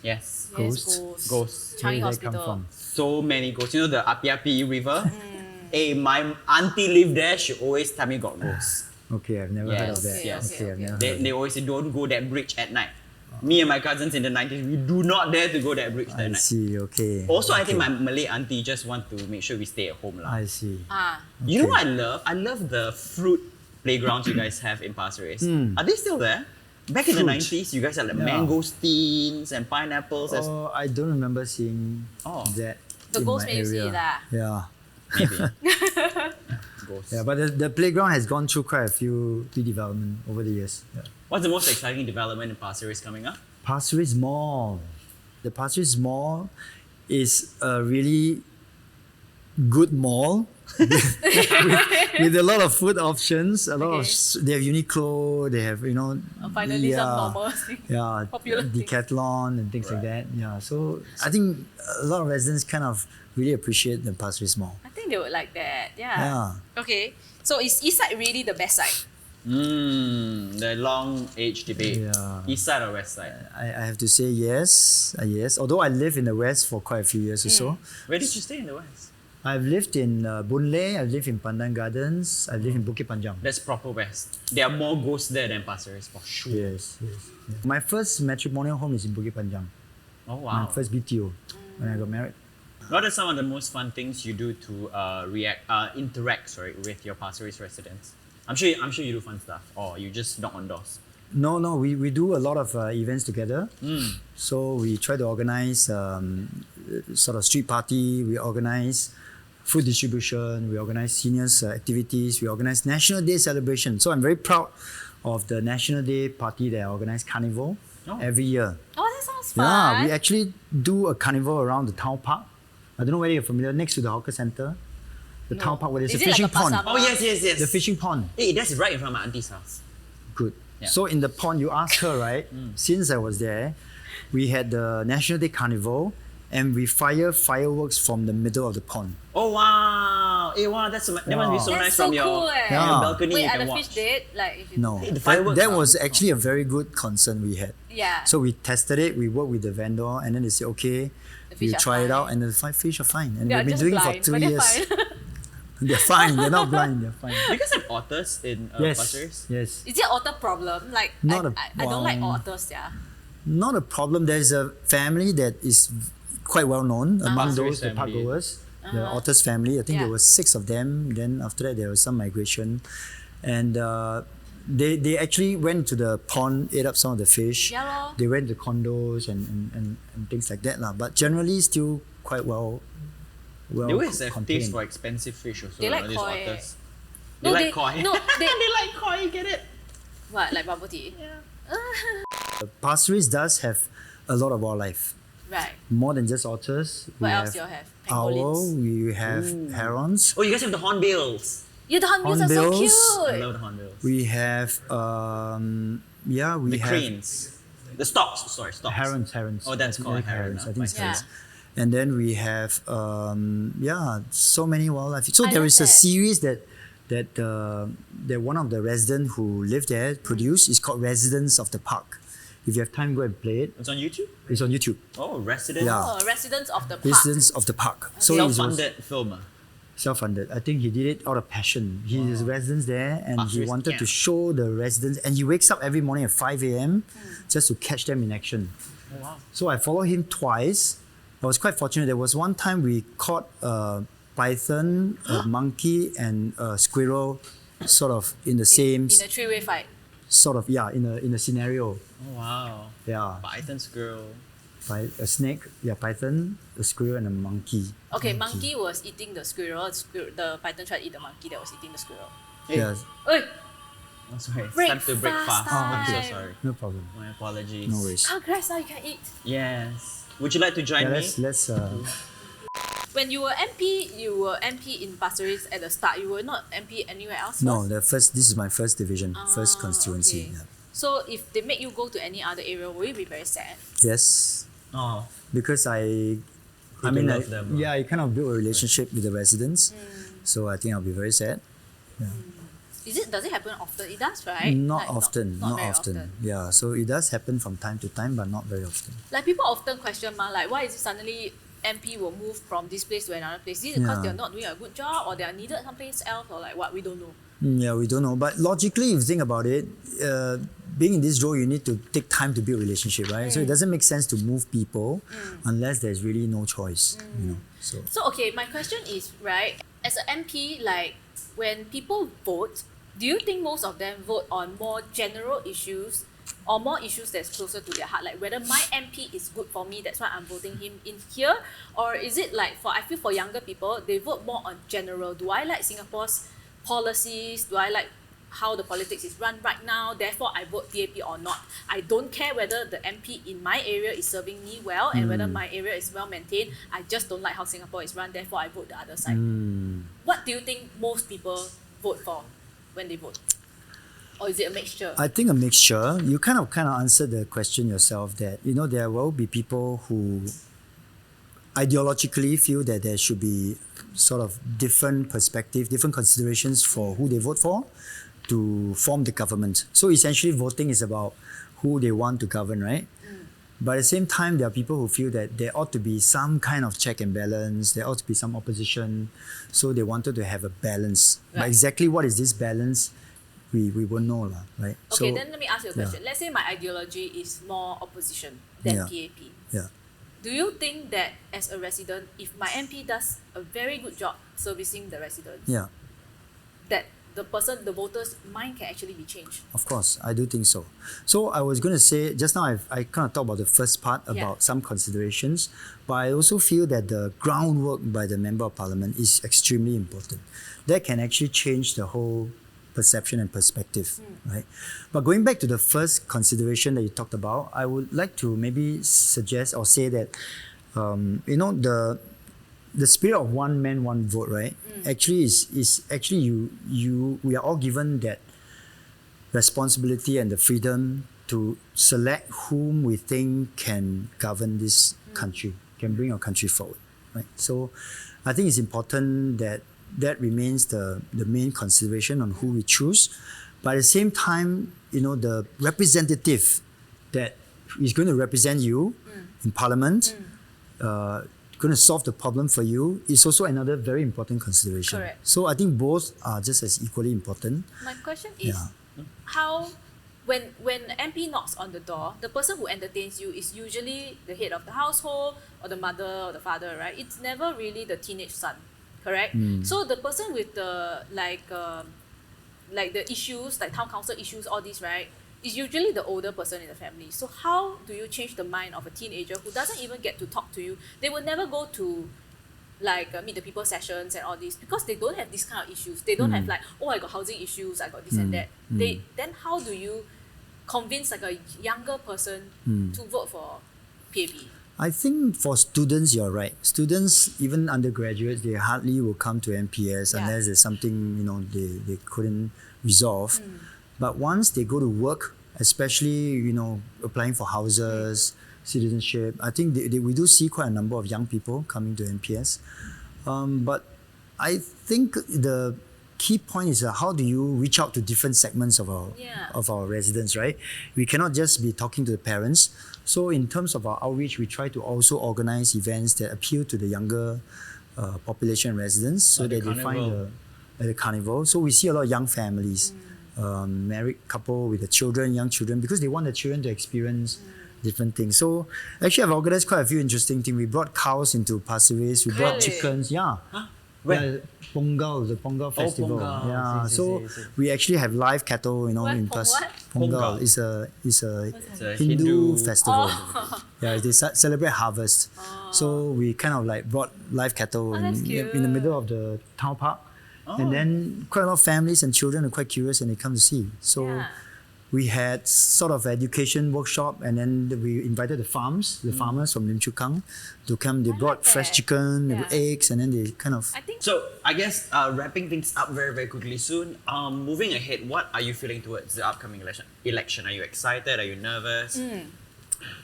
Yes. yes, Ghosts. ghosts. Ghosts. Changi Where did they Hospital. come from? So many ghosts. You know the Api-Api River? Hey, my auntie lived there. She always tell me got ghosts. Okay, I've never heard of Yes, that. yes. Okay, I've never heard They, of they always say don't go that bridge at night. Me and my cousins in the 90s, we do not dare to go that bridge that. that I night. see, okay. Also, I think Okay. my Malay auntie just want to make sure we stay at home. I see. You know what I love? I love the fruit playgrounds you guys have in Pasir Ris. Are they still there? Back in the Fruit. 90s, you guys had like Yeah. mangosteens and pineapples. Oh, I don't remember seeing Oh. that The in ghost my made you see area. it lah. Yeah. Maybe. goes. Yeah, but the playground has gone through quite a few redevelopment over the years. Yeah. What's the most exciting development in Pasir Ris coming up? Pasir Ris Mall. The Pasir Ris Mall is a really good mall with a lot of food options. They have Uniqlo. They have Finally, some normal thing. yeah, Popular thing. Decathlon and things like that. Yeah, so I think a lot of residents kind of really appreciate the Pasir Ris Mall. I think they would like that. Yeah. Yeah. Okay. So is East Side really the best side? The long age debate. Yeah. East side or west side? I have to say yes, yes. Although I lived in the West for quite a few years or so. Where did you stay in the west? I've lived in Boon Lay, I've lived in Pandan Gardens, I've lived in Bukit Panjang. That's proper west. There are more ghosts there than Pasir Ris for sure. Yes. My first matrimonial home is in Bukit Panjang. Oh My wow. first BTO when I got married. What are some of the most fun things you do to interact with your Pasir Ris residents? I'm sure you do fun stuff, or you just knock on doors. No, we do a lot of events together. So we try to organize sort of street party, we organize food distribution, we organize seniors activities, we organize National Day celebration. So I'm very proud of the National Day party that I organize Carnival every year. Oh, that sounds fun. Yeah, we actually do a carnival around the town park. I don't know whether you're familiar, next to the hawker center. The town park where there's Is a it like fishing a pond. pasar Oh yes. The fishing pond. Hey, that's right in front of my auntie's house. Good. Yeah. So in the pond, you asked her, right? Since I was there, we had the National Day Carnival and we fire fireworks from the middle of the pond. Oh wow! Hey wow, that must be so That's nice so from your, cool, your Yeah. balcony. Wait, you are can the watch. fish dead? Like, if you No, Hey, the that, fireworks that are- was actually a very good concern we had. Yeah. So we tested it, we worked with the vendor, and then they said, okay, The we fish are try it fine. out, and the fish are fine. And They are we've been just doing it blind, for 2 but they're years. fine. They're fine, they're not blind, they're fine. You guys have otters in Pasir Yes, Ris? yes. Is it otter problem? Like, Not I don't like well, otters, yeah. Not a problem. There's a family that is quite well known among Pasir Ris those, the park family. goers. The Otters family. I think Yeah. there were 6 of them. Then after that, there was some migration. And they actually went to the pond, ate up some of the fish. Yeah lor. They went to condos and things like that. But generally, still quite well They always have contained. taste for expensive fish also. They like these koi. otters. No, they they- like koi. no, they- they like koi. You get it? What, like bubble tea? Pasir Ris does have a lot of wildlife. Right. More than just otters. What else you all have? Owl, Pangolins. we have herons. Oh, you guys have the hornbills. Yeah, the hornbills are so Hornbills. I cute. love the hornbills. We have we The have cranes. The storks. Sorry, storks. herons. Oh, that's I think called they're heron, herons. I huh? think it's Yeah. herons. And then we have so many wildlife. So I there love is a that. series that one of the residents who lived there produced. It's called Residents of the Park. If you have time, go and play it. It's on YouTube? It's on YouTube. Oh, resident. Yeah. Oh, residents of the park. Residents of the Park. So it was Self-funded film. self-funded. I think he did it out of passion. He is residents there and Pasir he Ris wanted to camp. show the residents. And he wakes up every morning at 5 a.m. just to catch them in action. Oh, wow. So I followed him twice. I was quite fortunate. There was one time we caught a python, a monkey, and a squirrel, sort of in the same In a three-way fight. in a scenario. Oh, wow. Yeah, Python squirrel. a snake, python, a squirrel, and a monkey. Okay, monkey was eating the squirrel. The python tried to eat the monkey that was eating the squirrel. Hey. Yeah, Oi, Oh, sorry. It's Break time to break fast fast. I'm so time. sorry. no problem. My apologies. No worries. congrats, now you can eat. Yes. Would you like to join Yeah, me? let's When you were MP in Pasir Ris at the start. You were not MP anywhere else no. first? This is my first division, first Ah, constituency. okay. Yeah. So if they make you go to any other area, will you be very sad? Yes, Oh. because I to mean, love them, huh? I kind of built a relationship with the residents, so I think I'll be very sad. Does it happen often? It does, right? Not Like, often, not not very often. Yeah, so it does happen from time to time, but not very often. Like people often question, like why is it suddenly MP will move from this place to another place? Is it because Yeah. they're not doing a good job, or they are needed someplace else, or like what? We don't know. Yeah, we don't know. But logically, if you think about it, being in this role, you need to take time to build relationship, right? So it doesn't make sense to move people unless there's really no choice. So So okay, my question is, right, as an MP, like when people vote, do you think most of them vote on more general issues or more issues that's closer to their heart? Like whether my MP is good for me, that's why I'm voting him in here? Or is it like I feel for younger people, they vote more on general. Do I like Singapore's policies? Do I like how the politics is run right now? Therefore, I vote PAP or not. I don't care whether the MP in my area is serving me well and whether my area is well maintained. I just don't like how Singapore is run. Therefore, I vote the other side. What do you think most people vote for when they vote? Or is it a mixture? I think a mixture. You kind of answered the question yourself that, there will be people who ideologically feel that there should be sort of different perspective, different considerations for who they vote for to form the government. So essentially voting is about who they want to govern, right? But at the same time, there are people who feel that there ought to be some kind of check and balance, there ought to be some opposition, so they wanted to have a balance. Right. But exactly what is this balance? We won't know, right? Okay, then let me ask you a question. Let's say my ideology is more opposition than PAP. Yeah. Do you think that as a resident, if my MP does a very good job servicing the residents, that the voter's mind can actually be changed? Of course, I do think so. So I was going to say, just now I kind of talked about the first part about some considerations, but I also feel that the groundwork by the Member of Parliament is extremely important. That can actually change the whole perception and perspective, right? But going back to the first consideration that you talked about, I would like to maybe suggest or say that, the spirit of one man, one vote, right? Actually is actually we are all given that responsibility and the freedom to select whom we think can govern this country, can bring our country forward, right? So I think it's important that remains the main consideration on who we choose. But at the same time, the representative that is going to represent you in Parliament, going to solve the problem for you, is also another very important consideration. Correct. So I think both are just as equally important. My question is, how, when MP knocks on the door, the person who entertains you is usually the head of the household or the mother or the father, right? It's never really the teenage son, correct? So the person with the like the issues, like town council issues, all these, right, is usually the older person in the family. So how do you change the mind of a teenager who doesn't even get to talk to you? They will never go to meet the people sessions and all this because they don't have these kind of issues. They don't have I got housing issues, I got this and that. Then how do you convince a younger person to vote for PAP? I think for students, you're right. Students, even undergraduates, they hardly will come to MPS unless there's something they couldn't resolve. But once they go to work, especially applying for houses, citizenship, I think we do see quite a number of young people coming to MPS. But I think the key point is how do you reach out to different segments of our residents, right? We cannot just be talking to the parents. So in terms of our outreach, we try to also organize events that appeal to the younger population residents, so that they find the carnival. So we see a lot of young families, married couple with the children, young children, because they want the children to experience different things. So actually, I've organized quite a few interesting things. We brought cows into Pasir Ris. We brought chickens. Where? Pongal, the Pongal festival. Pongal. So we actually have live cattle, in Pasir. Pongal is a Hindu festival. They celebrate harvest. So we kind of brought live cattle in the middle of the town park. And then quite a lot of families and children are quite curious and they come to see. So we had sort of education workshop, and then we invited the farmers from Lim Chu Kang to come. They brought fresh chicken, eggs, and then they kind of... So I guess wrapping things up very, very quickly soon, moving ahead, what are you feeling towards the upcoming election? Are you excited? Are you nervous?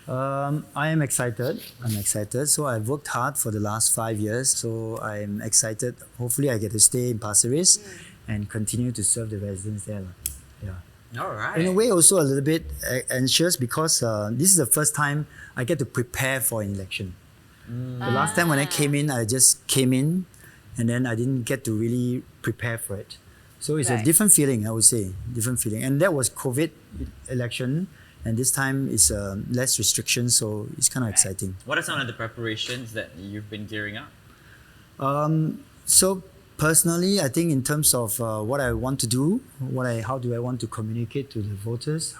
I am excited. I'm excited. So I've worked hard for the last 5 years. So I'm excited. Hopefully I get to stay in Pasir Ris and continue to serve the residents there. All right. In a way, also a little bit anxious because this is the first time I get to prepare for an election. The last time when I came in, I just came in and then I didn't get to really prepare for it. So it's a different feeling, I would say. Different feeling. And that was COVID election. And this time is less restrictions, so it's kind of exciting. What are some of the preparations that you've been gearing up? So personally, I think in terms of what I want to do, how do I want to communicate to the voters,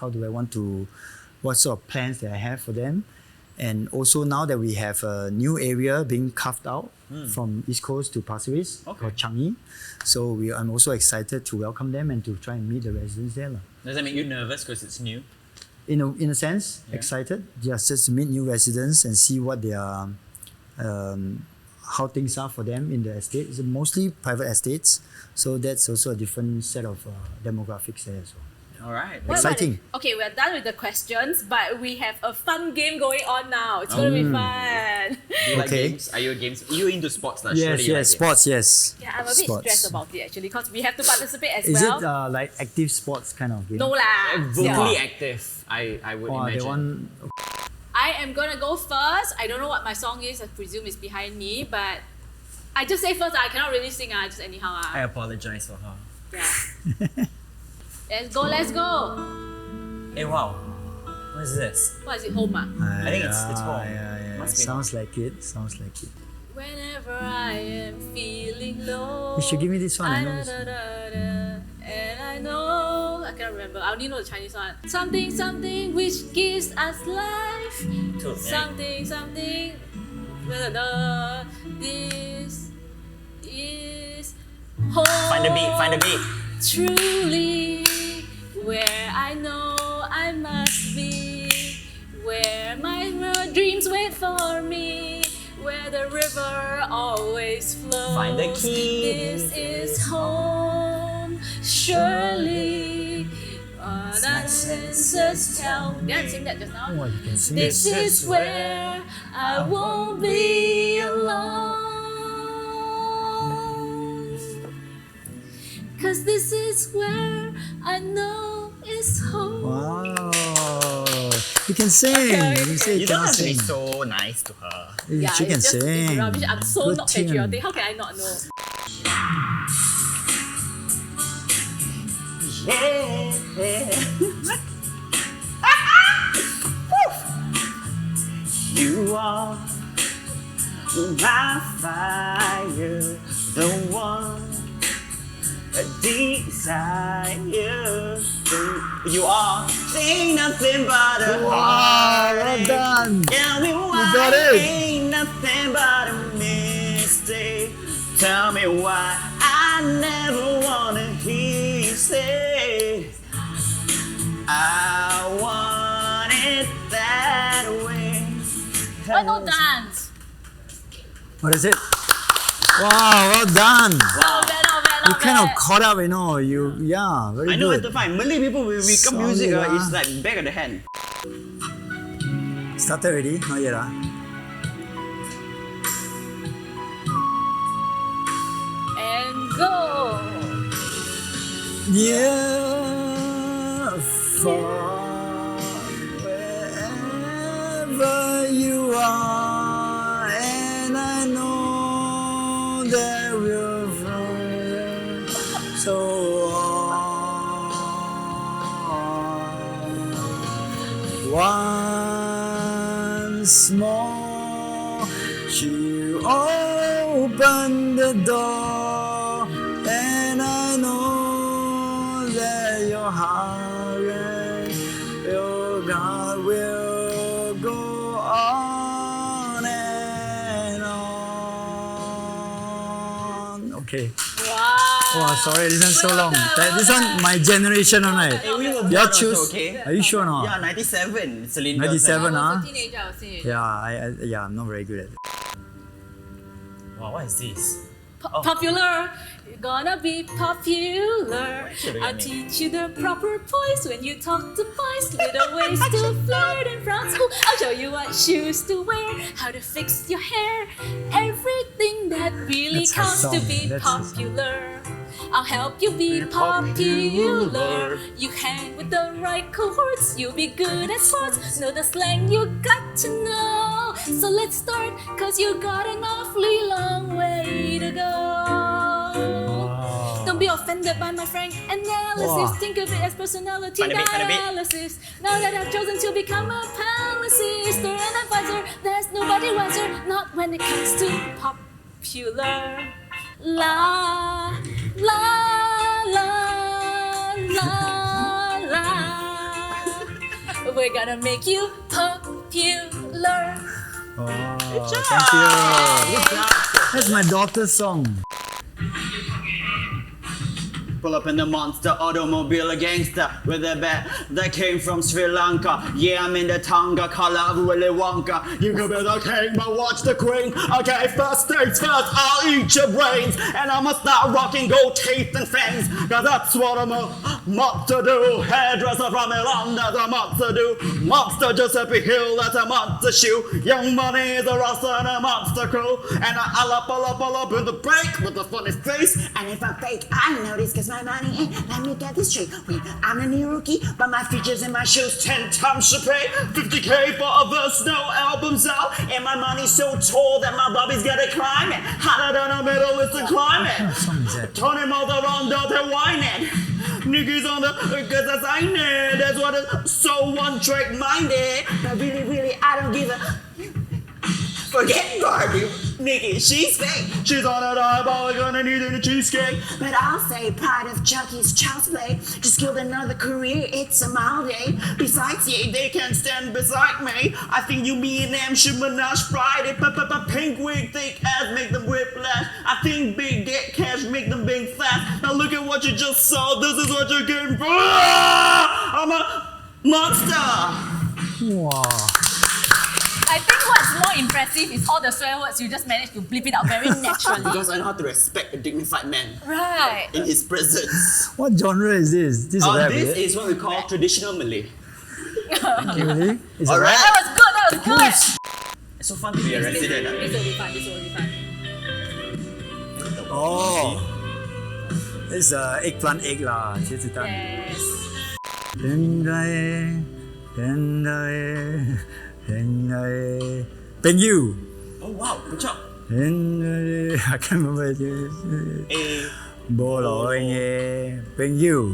what sort of plans that I have for them, And also now that we have a new area being carved out from East Coast to Pasir Ris called Changi. So I'm also excited to welcome them and to try and meet the residents there. Does that make you nervous because it's new? In a sense, excited. Just to meet new residents and see what they are, how things are for them in the estate. It's mostly private estates. So that's also a different set of demographics there as well. All right. Exciting. Okay, we're done with the questions, but we have a fun game going on now. It's going to be fun. Do you like Okay. games? Are you a games? You into sports now? Yes, Surely you yes, like sports, yes. Yeah, I'm a bit stressed about it actually because we have to participate as Is well. it like active sports kind of game? No lah. it. Vocally Yeah. active, I would Wow, imagine. they want. I am gonna go first. I don't know what my song is. I presume it's behind me, but I just say first. I cannot really sing. Just anyhow. I apologize for her. Yeah. Let's go. Let's go. Hey, wow. What is this? What is it? Home ah? I think it's home. Yeah. Must be Sounds like it. Sounds like it. Whenever I am feeling low. You should give me this one. I know this. And I know I cannot remember. I only know the Chinese one. Something, something which gives us life. Too, yeah. Something, something. This is home. Find the beat. Find the beat. Truly, where I know I must be, where my dreams wait for me, where the river always flows. Find the key. This is home, surely. My senses tell me. Did I sing that just now? Oh, you can sing This it. is where I won't be alone. 'Cause this is where I know is home. Wow. You can sing. Okay. You say You don't cannot have to be sing. so nice to her. She can it's just sing. rubbish. I'm so Good not tune. patriotic. How can I not know? You are my fire, the one I desire. You are ain't nothing but a Wow, heart. well done. Tell me why got it. ain't nothing but a mistake. Tell me why I never wanna hear you say I want it that way. Why no dance? What is it? Wow, well done. Not bad, not bad, You not kind of bad. caught up, very I know where good. to find. Malay people will wake up Solid, music, ah. it's like back of the hand. Started already? Not yet, And go. Yeah, far wherever you are, and I know that we're far so once more you open the door, and I know that your heart and your God will go on and on. Okay. Wow. Oh, sorry, this one's so long. This one, my generation, right? Hey, we were You born choose. also, okay? Are you sure or not? Yeah, 97. Celine 97, I huh? was a teenager, I was a teenager. Yeah, I'm not very good at it. Wow, what is this? Popular. You're gonna be popular. Should I'll have teach you the proper poise when you talk to boys. Little ways to flirt in front school. I'll show you what shoes to wear, how to fix your hair. Everything that really That's a counts to song. be That's a song. popular. I'll help you be popular. You hang with the right cohorts, you'll be good at sports. Know the slang you got to know. So let's start, 'cause you got an awfully long way to go. Don't be offended by my frank analysis. Wow. Think of it as personality Find a bit, find a bit. dialysis. Now that I've chosen to become a palisist or an advisor, there's nobody wiser. Not when it comes to popular. La la la la la. We're gonna make you popular. Learn. Oh, Good job. thank you. Good job. That's my daughter's song. Pull up in the monster automobile, a gangster with a bat that came from Sri Lanka. Yeah, I'm in the Tonga color of Willy Wonka. You can be the king, but watch the queen. Okay, first things first, I'll eat your brains. And I'ma start rocking gold teeth and fangs. Cause that's what I'm a monster do. Hairdresser from Milan, that's a monster do. Monster Giuseppe Hill, that's a monster shoe. Young Money is a roster and a monster crew. And I'll up in the break with a funny face. And if I'm fake, I know this cause my money ain't. Let me get this straight. Wait, I'm a new rookie, but my features and my shoes 10 times to pay, 50k for a verse, no albums out. And my money's so tall that my Bobby's gotta climb it. Hotter than a middle is the climate. Tony Mother on the whining. Niggas on the cause I sign it. That's what it's so one trick minded. but really, I don't give a. Forget Barbie, Nikki, she's fake. She's on a eyeball, gonna need a cheesecake. But I'll say pride of Chucky's child's play. Just killed another career, it's a mild day. Besides, yeah, they can't stand beside me. I think you, me, and them should menage Friday. Pink wig, thick ass, make them whiplash. I think big dick cash make them big fast. Now look at what you just saw. This is what you're getting for. I'm a monster. Wow. I think what's more impressive is all the swear words you just managed to bleep it out very naturally. Because I know how to respect a dignified man Right. in his presence. What genre is this? This is rap, This is it? is what we call traditional Malay. Really? Is it Alright. rap? That was good, that was good. It's so fun to be a resident. This will be fun, this will be fun. Oh. It's eggplant egg lah, 茄子蛋. Yes. 朋友 Oh wow, good job. I can't remember it. A 無來嘅朋友，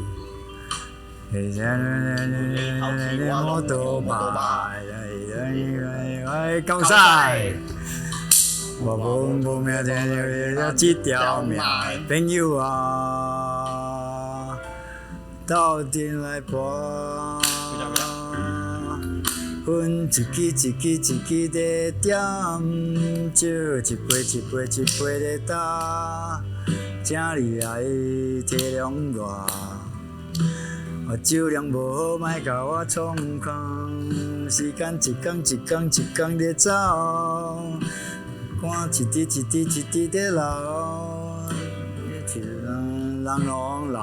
我都買，夠晒。我冇命聽咗這條命，朋友啊，到底來吧。分一支的點，酒一杯的打，請你來體諒我。我酒量無好，莫甲我創空，時間一天的走，汗一滴的流，人浪流，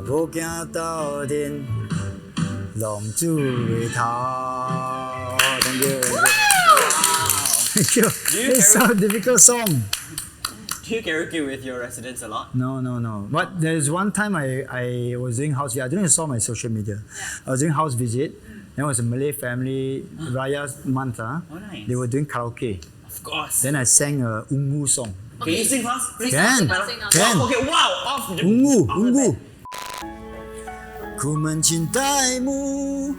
無驚到天。龍珠回頭。Thank you. Thank you. It's so difficult song. Do you karaoke with your residents a lot? No. But there's one time I was doing house visit. I don't know if you saw my social media. I was doing house visit. There was a Malay family, Raya month. Oh, nice. They were doing karaoke. Of course. Then I sang a Ungu song. Can you sing fast? Please Can. sing. Can. Okay, wow. Off the Ungu. Ku mencintaimu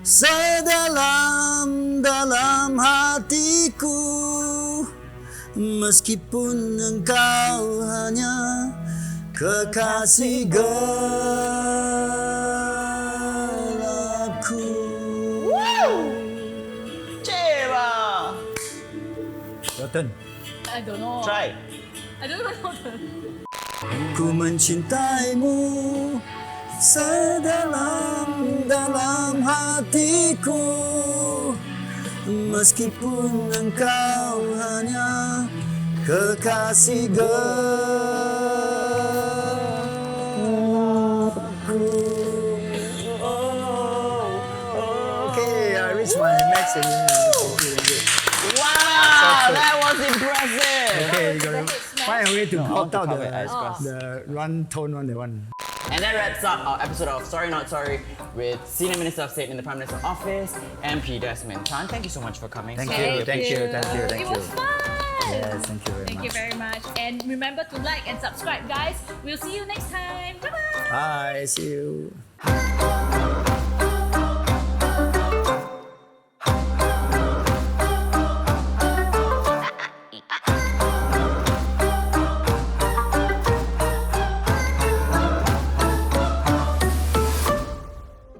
sedalam hatiku, meskipun engkau hanya kekasih gelapku. Ceba. Your turn. I don't know. Try. I don't even know the... Ku mencintaimu sedalam hatiku, meskipun engkau hanya kekasih gelapku. Okay, I reached my max again. Wow, that was impressive. Okay, you gotta find a way to cut out cover it, ice cross. the run tone one, the one. And that wraps up our episode of Sorry Not Sorry with Senior Minister of State in the Prime Minister's Office, MP Desmond Tan. Thank you so much for coming. Thank So you. It was fun. Yes, thank you very Thank much. you very much. And remember to like and subscribe, guys. We'll see you next time. Bye-bye. Bye, see you.